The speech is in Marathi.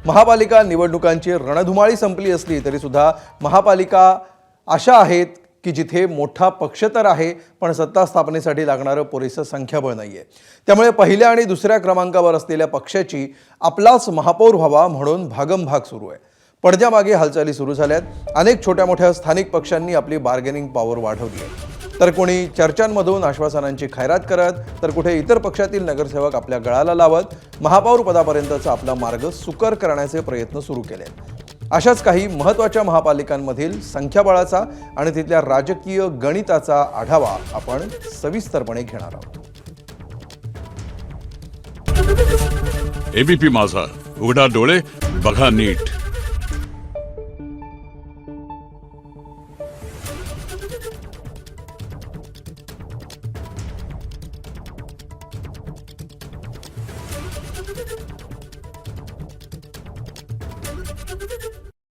महापालिका निवडणुकांची रणधुमाळी संपली असली तरी सुद्धा महापालिका अशा आहेत की जिथे मोठा पक्ष तर आहे पण सत्ता स्थापनेसाठी लागणारं पुरेसं संख्याबळ नाहीये। त्यामुळे पहिल्या आणि दुसऱ्या क्रमांकावर असलेल्या पक्षाची आपलाच महापौर व्हावा म्हणून भागमभाग सुरू आहे। पडद्यामागे हालचाली सुरू झाल्यात। अनेक छोट्या मोठ्या स्थानिक पक्षांनी आपली बार्गेनिंग पॉवर वाढवली आहे। तर कोणी चर्चांमधून आश्वासनांची खैरात करत तर कुठे इतर पक्षातील नगरसेवक आपल्या गळाला लावत महापौर पदापर्यंतचा आपला मार्ग सुकर करण्याचे प्रयत्न सुरू केले। अशाच काही महत्त्वाच्या महापालिकांमधील संख्याबळाचा आणि तिथल्या राजकीय गणिताचा आढावा आपण सविस्तरपणे घेणार आहोत। एबीपी माझा, उघडा डोळे बघा नीट।